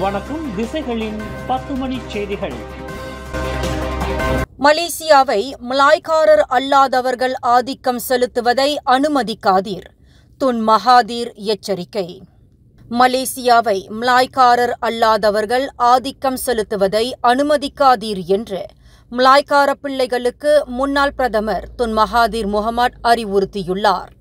வணக்கம். திசைகளின் 10 மணி செய்திகள். மலேசியாவை மலாய்க்காரர் அல்லாதவர்கள் ஆதிக்கம் செலுத்துவதை அனுமதிக்காதீர். துன் மகாதீர் எச்சரிக்கை. மலேசியாவை மலாய்க்காரர் அல்லாதவர்கள் ஆதிக்கம் செலுத்துவதை அனுமதிக்காதீர் என்று மலாய்க்கார பிள்ளைகளுக்கு முன்னாள் பிரதமர் துன் மகாதீர் முகமது அறிவுறுத்தியுள்ளார்.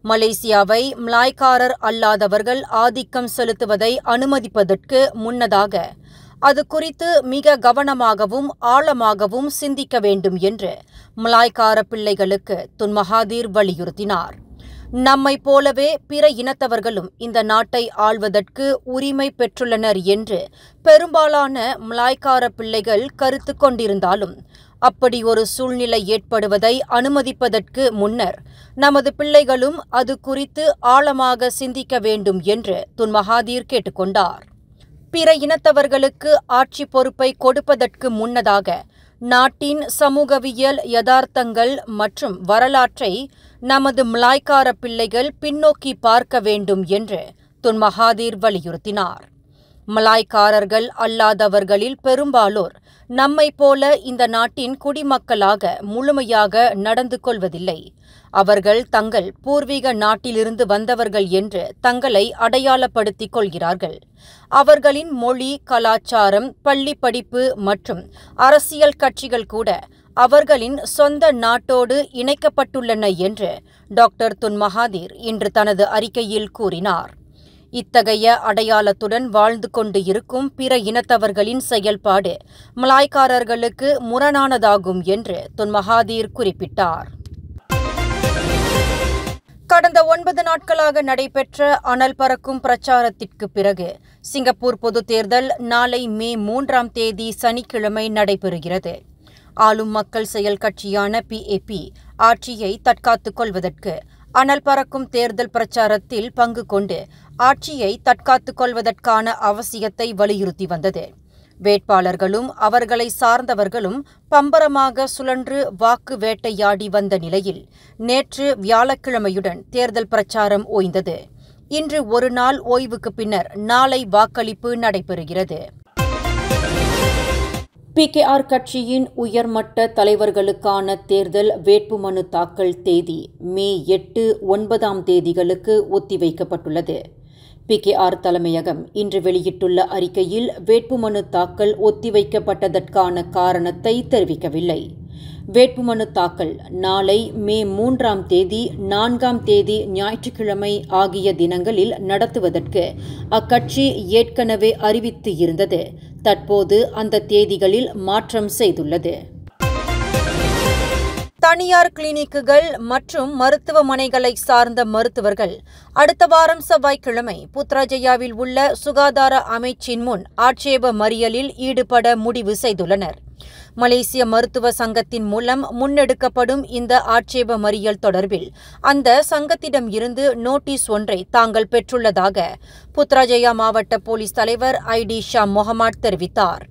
மலேசியாவை மலாய்க்காரர் அல்லாதவர்கள் ஆதிக்கம் செலுத்துவதை அனுமதிப்பதற்கு முன்னதாக அது குறித்து மிக கவனமாகவும் ஆழமாகவும் சிந்திக்க வேண்டும் என்று மலாய்க்கார பிள்ளைகளுக்கு துன் மகாதீர் வலியுறுத்தினார். நம்மை போலவே பிற இனத்தவர்களும் இந்த நாட்டை ஆள்வதற்கு உரிமை பெற்றுள்ளனர் என்று பெரும்பாலான மலாய்க்கார பிள்ளைகள் கருத்து கொண்டிருந்தாலும் அப்படி ஒரு சூழ்நிலை ஏற்படுவதை அனுமதிப்பதற்கு முன்னர் நமது பிள்ளைகளும் அது குறித்து ஆழமாக சிந்திக்க வேண்டும் என்று துன் மகாதீர் கேட்டுக்கொண்டார். பிற இனத்தவர்களுக்கு ஆட்சி பொறுப்பை கொடுப்பதற்கு முன்னதாக நாட்டின் சமூகவியல் யதார்த்தங்கள் மற்றும் வரலாற்றை நமது மலாய்க்கார பிள்ளைகள் பின்னோக்கி பார்க்க வேண்டும் என்று துன் மகாதீர் வலியுறுத்தினார். மலாய்க்காரர்கள் அல்லாதவர்களில் பெரும்பாலோர் நம்மை போல இந்த நாட்டின் குடிமக்களாக முழுமையாக நடந்து கொள்வதில்லை. அவர்கள் தங்கள் பூர்வீக நாட்டிலிருந்து வந்தவர்கள் என்று தங்களை அடையாளப்படுத்திக் கொள்கிறார்கள். அவர்களின் மொழி, கலாச்சாரம், பள்ளி படிப்பு மற்றும் அரசியல் கட்சிகள் கூட அவர்களின் சொந்த நாட்டோடு இணைக்கப்பட்டுள்ளன என்று டாக்டர் துன் மகாதீர் இன்று தனது அறிக்கையில் கூறினார். இத்தகைய அடையாளத்துடன் வாழ்ந்து கொண்டு இருக்கும் பிற இனத்தவர்களின் செயல்பாடு மலாய்க்காரர்களுக்கு முரணானதாகும் என்று துன் மகாதீர் குறிப்பிட்டார். கடந்த 9 நாட்களாக நடைபெற்ற அனல் பறக்கும் பிரச்சாரத்திற்கு பிறகு சிங்கப்பூர் பொதுத் தேர்தல் நாளை மே 3ஆம் தேதி சனிக்கிழமை நடைபெறுகிறது. ஆளும் மக்கள் செயல் கட்சியான PAP ஆட்சியை தற்காத்துக் கொள்வதற்கு அனல் பறக்கும் தேர்தல் பிரச்சாரத்தில் பங்கு கொண்டு ஆட்சியை தற்காத்துக் கொள்வதற்கான அவசியத்தை வலியுறுத்தி வந்தது. வேட்பாளர்களும் அவர்களை சார்ந்தவர்களும் பம்பரமாக சுழன்று வாக்கு வேட்டையாடி வந்த நிலையில் நேற்று வியாழக்கிழமையுடன் தேர்தல் பிரச்சாரம் ஓய்ந்தது. இன்று ஒரு நாள் ஓய்வுக்கு பின்னர் நாளை வாக்களிப்பு நடைபெறுகிறது. PKR கட்சியின் உயர்மட்ட தலைவர்களுக்கான தேர்தல் வேட்புமனு தாக்கல் தேதி மே 8, 9ஆம் தேதிகளுக்கு ஒத்திவைக்கப்பட்டுள்ளது. PKR தலைமையகம் இன்று வெளியிட்டுள்ள அறிக்கையில் வேட்புமனு தாக்கல் ஒத்திவைக்கப்பட்டதற்கான காரணத்தை தெரிவிக்கவில்லை. வேட்புமனு தாக்கல் நாளை மே 3ஆம் தேதி, 4ஆம் தேதி ஞாயிற்றுக்கிழமை ஆகிய தினங்களில் நடத்துவதற்கு அக்கட்சி ஏற்கனவே அறிவித்து இருந்தது. தற்போது அந்த தேதிகளில் மாற்றம் செய்துள்ளது. தனியார் கிளினிக்குகள் மற்றும் மருத்துவமனைகளை சார்ந்த மருத்துவர்கள் அடுத்த வாரம் செவ்வாய்க்கிழமை புத்ராஜயாவில் உள்ள சுகாதார அமைச்சின் முன் ஆட்சேப மறியலில் ஈடுபட முடிவு செய்துள்ளனர். மலேசிய மருத்துவ சங்கத்தின் மூலம் முன்னெடுக்கப்படும் இந்த ஆட்சேப மறியல் தொடர்பில் அந்த சங்கத்திடம் இருந்து நோட்டீஸ் ஒன்றை தாங்கள் பெற்றுள்ளதாக புத்ராஜயா மாவட்ட போலீஸ் தலைவர் ID ஷா முகமது தெரிவித்தார்.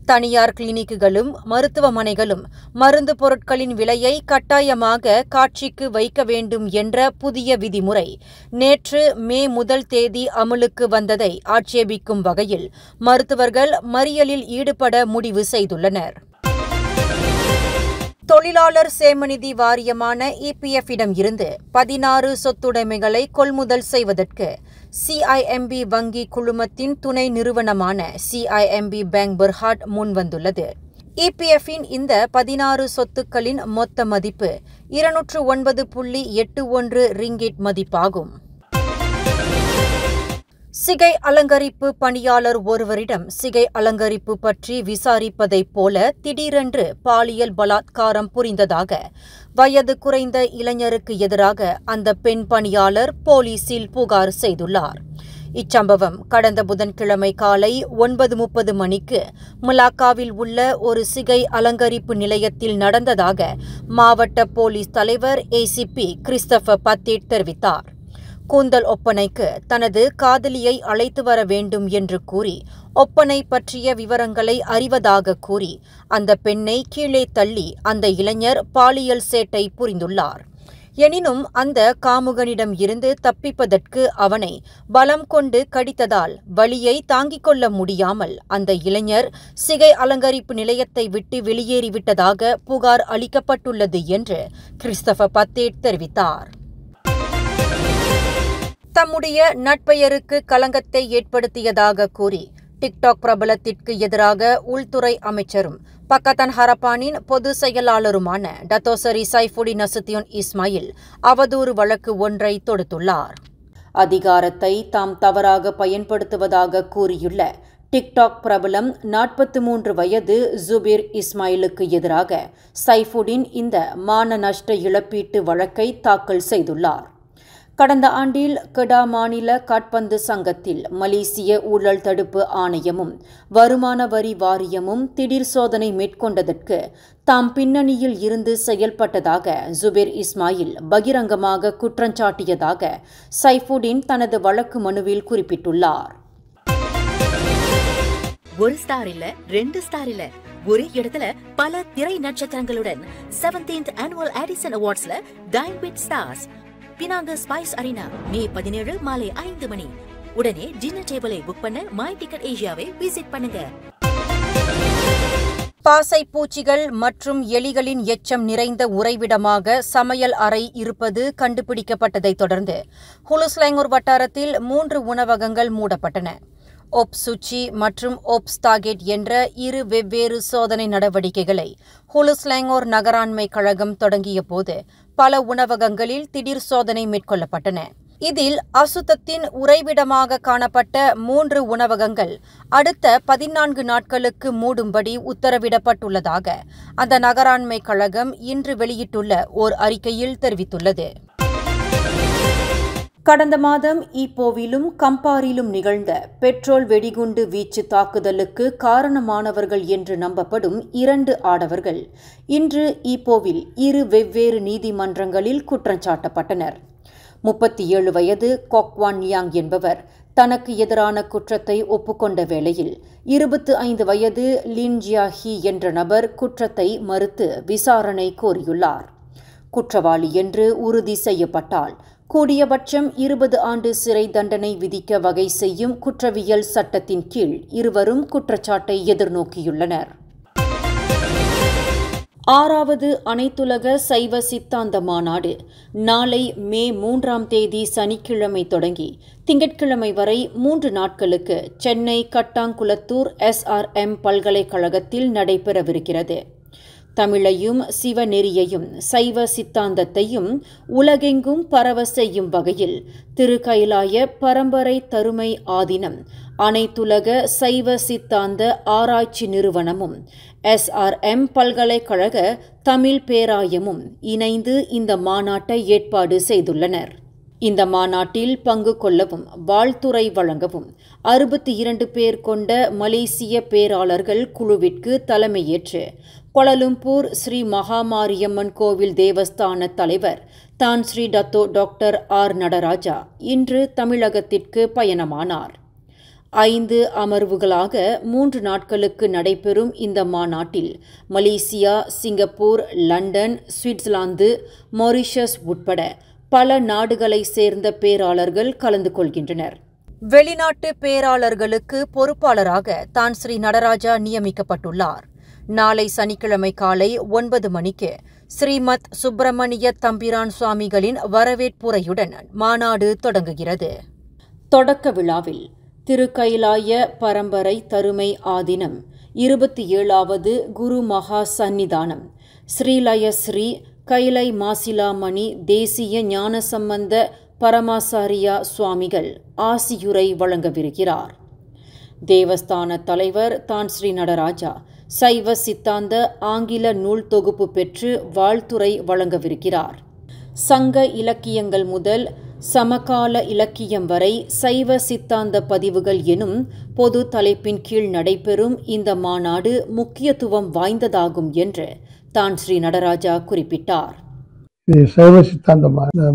தனியார் கிளினிக்குகளும் மருத்துவமனைகளும் மருந்து பொருட்களின் விலையை கட்டாயமாக காட்சிக்கு வைக்க வேண்டும் என்ற புதிய விதிமுறை நேற்று மே 1 தேதி அமலுக்கு வந்ததை ஆட்சேபிக்கும் வகையில் மருத்துவர்கள் மறியலில் ஈடுபட முடிவு செய்துள்ளனர். தொழிலாளர் சேமநிதி வாரியமான EPF-இடம் இருந்து 16 சொத்துடைமைகளை கொள்முதல் செய்வதற்கு CIMB வங்கி குழுமத்தின் துணை நிறுவனமான CIMB பேங்க் பெர்ஹாட் முன்வந்துள்ளது. EPF-இன் இந்த 16 சொத்துக்களின் மொத்த மதிப்பு 209.81 ரிங்கிட் மதிப்பாகும். சிகை அலங்கரிப்பு பணியாளர் ஒருவரிடம் சிகை அலங்கரிப்பு பற்றி விசாரிப்பதைப் போல திடீரென்று பாலியல் பலாத்காரம் புரிந்ததாக வயது குறைந்த இளைஞருக்கு எதிராக அந்த பெண் பணியாளர் போலீசில் புகார் செய்துள்ளார். இச்சம்பவம் கடந்த புதன்கிழமை காலை 9:30 மணிக்கு மலாக்காவில் உள்ள ஒரு சிகை அலங்கரிப்பு நிலையத்தில் நடந்ததாக மாவட்ட போலீஸ் தலைவர் ACP கிறிஸ்டபர் பத்தேட் தெரிவித்தார். கூந்தல் ஒப்பனைக்கு தனது காதலியை அழைத்து வர வேண்டும் என்று கூறி ஒப்பனை பற்றிய விவரங்களை அறிவதாக கூறி அந்த பெண்ணை கீழே தள்ளி அந்த இளைஞர் பாலியல் சேட்டை புரிந்துள்ளார். எனினும் அந்த காமுகனிடம் இருந்து தப்பிப்பதற்கு அவனை பலம் கொண்டு கடித்ததால் வலியை தாங்கிக் கொள்ள முடியாமல் அந்த இளைஞர் சிகை அலங்கரிப்பு நிலையத்தை விட்டு வெளியேறிவிட்டதாக புகார் அளிக்கப்பட்டுள்ளது என்று கிறிஸ்டோபர் பத்தேட் தெரிவித்தார். தம்முடைய நட்பெயருக்கு களங்கத்தை ஏற்படுத்தியதாக கூறி டிக்டாக் பிரபலத்திற்கு எதிராக உள்துறை அமைச்சரும் பக்கத்தான் ஹரப்பானின் பொதுச் செயலாளருமான டத்தோசரி சைஃபுடின் நசுத்தியோன் இஸ்மாயில் அவதூறு வழக்கு ஒன்றை தொடுத்துள்ளார். அதிகாரத்தை தாம் தவறாக பயன்படுத்துவதாக கூறியுள்ள டிக்டாக் பிரபலம் 43 வயது ஜுபீர் இஸ்மாயிலுக்கு எதிராக சைஃபுடின் இந்த மான நஷ்ட இழப்பீட்டு வழக்கை தாக்கல் செய்துள்ளார். கடந்த ஆண்டில் கெடா மாநில காற்பந்து சங்கத்தில் மலேசிய ஊழல் தடுப்பு ஆணையமும் வருமான வரி வாரியமும் திடீர் சோதனை மேற்கொண்டதற்கு தாம் பின்னணியில் இருந்து செயல்பட்டதாக ஜுபீர் இஸ்மாயில் பகிரங்கமாக குற்றஞ்சாட்டியதாக சைஃபுடின் தனது வழக்கு மனுவில் குறிப்பிட்டுள்ளார். ஒரு ஸ்டார் இல்ல, 2 ஸ்டார் இல்ல, ஒரே இடத்துல பல திரை நட்சத்திரங்களுடன் 17th Annual Edison Awardsல Dine with Stars Penang spice arena May 17 மாலை 5 மணி. உடனே டின்னர் டேபிளை புக் பண்ண மை டிக்கெட் ஏசியாவை விசிட் பண்ணுங்க. பாசை பூச்சிகள் மற்றும் எலிகளின் எச்சம் நிறைந்த உறைவிடமாக சமையல் அறை இருப்பது கண்டுபிடிக்கப்பட்டதைத் தொடர்ந்து ஹுலுஸ்லாங்கூர் வட்டாரத்தில் 3 உணவகங்கள் மூடப்பட்டன. ஒப் சுச்சி மற்றும் ஒப் ஸ்தாகேட் என்ற 2 வெவ்வேறு சோதனை நடவடிக்கைகளை ஹுலுஸ்லாங்கூர் நகராண்மை கழகம் தொடங்கிய போது பல உணவகங்களில் திடீர் சோதனை மேற்கொள்ளப்பட்டன. இதில் அசுத்தத்தின் உறைவிடமாக காணப்பட்ட 3 உணவகங்கள் அடுத்த 14 நாட்களுக்கு மூடும்படி உத்தரவிடப்பட்டுள்ளதாக அந்த நகராண்மை கழகம் இன்று வெளியிட்டுள்ள ஓர் அறிக்கையில் தெரிவித்துள்ளது. கடந்த மாதம் ஈப்போவிலும் கம்பாரிலும் நிகழ்ந்த பெட்ரோல் வெடிகுண்டு வீச்சு தாக்குதலுக்கு காரணமானவர்கள் என்று நம்பப்படும் 2 ஆடவர்கள் இன்று ஈப்போவில் 2 வெவ்வேறு நீதிமன்றங்களில் குற்றஞ்சாட்டப்பட்டனர். 37 வயது கொக்வான் லியாங் என்பவர் தனக்கு எதிரான குற்றத்தை ஒப்புக்கொண்ட வேளையில் 25 வயது லின் ஜியாஹி என்ற நபர் குற்றத்தை மறுத்து விசாரணை கோரியுள்ளார். குற்றவாளி என்று உறுதி செய்யப்பட்டால் கூடியபட்சம் 20 ஆண்டு சிறை தண்டனை விதிக்க வகை செய்யும் குற்றவியல் சட்டத்தின் கீழ் இருவரும் குற்றச்சாட்டை எதிர்நோக்கியுள்ளனர். 6வது அனைத்துலக சைவ சித்தாந்த மாநாடு நாளை மே 3ஆம் தேதி சனிக்கிழமை தொடங்கி திங்கட்கிழமை வரை 3 நாட்களுக்கு சென்னை கட்டாங்குளத்தூர் SRM பல்கலைக்கழகத்தில் நடைபெறவிருக்கிறது. தமிழையும் சிவநெறியையும் சைவ சித்தாந்தத்தையும் உலகெங்கும் பரவ செய்யும் வகையில் திருக்கைலாய பரம்பரை தருமை ஆதீனம் அனைத்துலக சைவ சித்தாந்த ஆராய்ச்சி நிறுவனமும் SRM பல்கலைக்கழக தமிழ் பேராயமும் இணைந்து இந்த மாநாட்டை ஏற்பாடு செய்துள்ளனர். இந்த மாநாட்டில் பங்கு கொள்ளவும் வாழ்த்துரை வழங்கவும் 62 பேர் கொண்ட மலேசிய பேராளர்கள் குழுவிற்கு தலைமையேற்று கோலாலம்பூர் ஸ்ரீ மகாமாரியம்மன் கோவில் தேவஸ்தான தலைவர் தான் Shri Dato doctor R Nataraja இன்று தமிழகத்திற்கு பயணமானார். 5 அமர்வுகளாக 3 நாட்களுக்கு நடைபெறும் இந்த மாநாட்டில் Malaysia, Singapore, London, Switzerland, Mauritius உட்பட பல நாடுகளை சேர்ந்த பேராளர்கள் கலந்து கொள்கின்றனர். வெளிநாட்டு பேராளர்களுக்கு பொறுப்பாளராக தான் ஸ்ரீ நடராஜா நியமிக்கப்பட்டுள்ளார். நாளை சனிக்கிழமை காலை 9 மணிக்கு ஸ்ரீமத் சுப்பிரமணிய தம்பிரான் சுவாமிகளின் வரவேற்புரையுடன் மாநாடு தொடங்குகிறது. தொடக்க விழாவில் திருக்கைலாய பரம்பரை தருமை ஆதீனம் 27வது குரு மகா சந்நிதானம் ஸ்ரீலய ஸ்ரீ கைலை மாசிலாமணி தேசிய ஞானசம்பந்த பரமாசாரியா சுவாமிகள் ஆசியுரை வழங்கவிருக்கிறார். தேவஸ்தான தலைவர் தான் ஸ்ரீ நடராஜா சைவ சித்தாந்த ஆங்கில நூல் தொகுப்பு பெற்று வாழ்த்துரை வழங்கவிருக்கிறார். சங்க இலக்கியங்கள் முதல் சமகால இலக்கியம் வரை சைவ சித்தாந்த பதிவுகள் எனும் பொது தலைப்பின் கீழ் நடைபெறும் இந்த மாநாடு முக்கியத்துவம் வாய்ந்ததாகும் என்று தான் ஸ்ரீ நடராஜா குறிப்பிட்டார். இது சைவ சித்தாந்த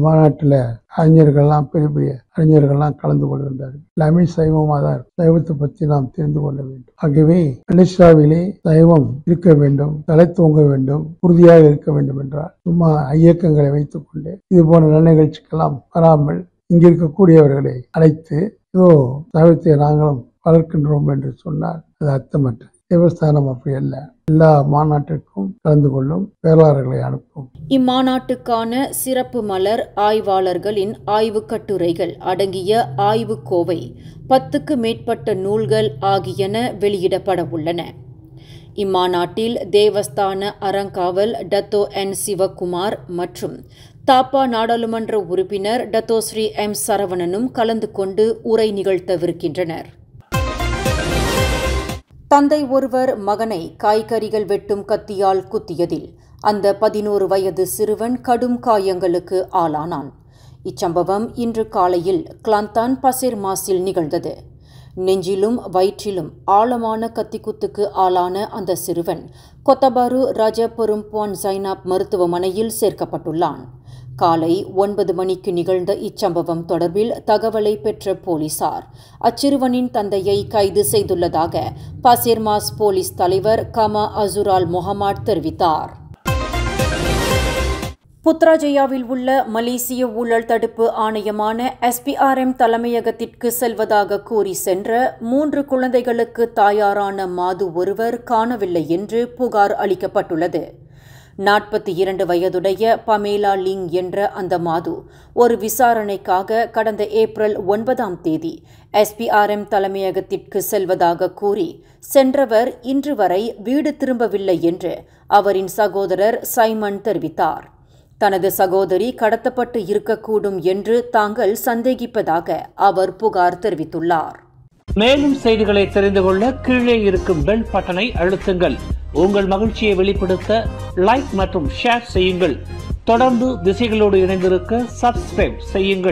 மாநாட்டில் அறிஞர்கள்லாம் பெரிய பெரிய அறிஞர்கள்லாம் கலந்து கொள்கின்றார்கள். எல்லாமே சைவமாக தான் இருக்கும். சைவத்தை பற்றி நாம் தெரிந்து கொள்ள வேண்டும். ஆகவே மலேசியாவிலே சைவம் இருக்க வேண்டும், தலை தூங்க வேண்டும், உறுதியாக இருக்க வேண்டும் என்றால் சும்மா ஐயக்கங்களை வைத்துக் கொண்டு இது போன்ற நல்ல நிகழ்ச்சிக்கெல்லாம் வராமல் இங்கு இருக்கக்கூடியவர்களை அழைத்து இதோ சைவத்தை நாங்களும் வளர்க்கின்றோம் என்று சொன்னால் அது அர்த்தமற்ற. தேவஸ்தானம் அப்படி அல்ல. எல்லா மாநாட்டிற்கும் கலந்து கொள்ளும் வேளாளர்களை அனுப்பும். இம்மாநாட்டுக்கான சிறப்பு மலர் ஆய்வாளர்களின் ஆய்வு கட்டுரைகள் அடங்கிய ஆய்வுக்கோவை 10க்கு மேற்பட்ட நூல்கள் ஆகியன வெளியிடப்பட உள்ளன. இம்மாநாட்டில் தேவஸ்தான அறங்காவல் டத்தோ என் சிவகுமார் மற்றும் தாப்பா நாடாளுமன்ற உறுப்பினர் டத்தோ ஸ்ரீ எம் சரவணனும் கலந்து கொண்டு உரை நிகழ்த்தவிருக்கின்றனர். தந்தை ஒருவர் மகனை காய்கறிகள் வெட்டும் கத்தியால் குத்தியதில் அந்த 11 வயது சிறுவன் கடும் காயங்களுக்கு ஆளானான். இச்சம்பவம் இன்று காலையில் கிளாந்தான் பசேர் மாஸில் நிகழ்ந்தது. நெஞ்சிலும் வயிற்றிலும் ஆழமான கத்திக்குத்துக்கு ஆளான அந்த சிறுவன் கொத்தபாரு ராஜா பெரும்புவான் ஜைனாப் மருத்துவமனையில் சேர்க்கப்பட்டுள்ளான். காலை 9 மணிக்கு நிகழ்ந்த இச்சம்பவம் தொடர்பில் தகவலை பெற்ற போலீசார் அச்சிறுவனின் தந்தையை கைது செய்துள்ளதாக பசேர் மாஸ் போலீஸ் தலைவர் கமா அசுரால் முகமது தெரிவித்தார். புத்ராஜயாவில் உள்ள மலேசிய ஊழல் தடுப்பு ஆணையமான SPRM தலைமையகத்திற்கு செல்வதாக கூறி சென்ற 3 குழந்தைகளுக்கு தாயாரான மாது ஒருவர் காணவில்லை என்று புகார் அளிக்கப்பட்டுள்ளது. 42 வயதுடைய பமேலா லிங் என்ற அந்த மாது ஒரு விசாரணைக்காக கடந்த ஏப்ரல் 9ஆம் தேதி SPRM தலைமையகத்திற்கு செல்வதாக கூறி சென்றவர் இன்று வரை வீடு திரும்பவில்லை என்று அவரின் சகோதரர் சைமன் தெரிவித்தார். தனது சகோதரி கடத்தப்பட்டு இருக்கக்கூடும் என்று தாங்கள் சந்தேகிப்பதாக அவர் புகார் தெரிவித்துள்ளார். மேலும் செய்திகளை தெரிந்து கொள்ள கீழே இருக்கும் பெல் பட்டனை அழுத்துங்கள். உங்கள் மகிழ்ச்சியை வெளிப்படுத்த லைக் மற்றும் ஷேர் செய்யுங்கள். தொடர்ந்து திசைகளோடு இணைந்திருக்க சப்ஸ்கிரைப் செய்யுங்கள்.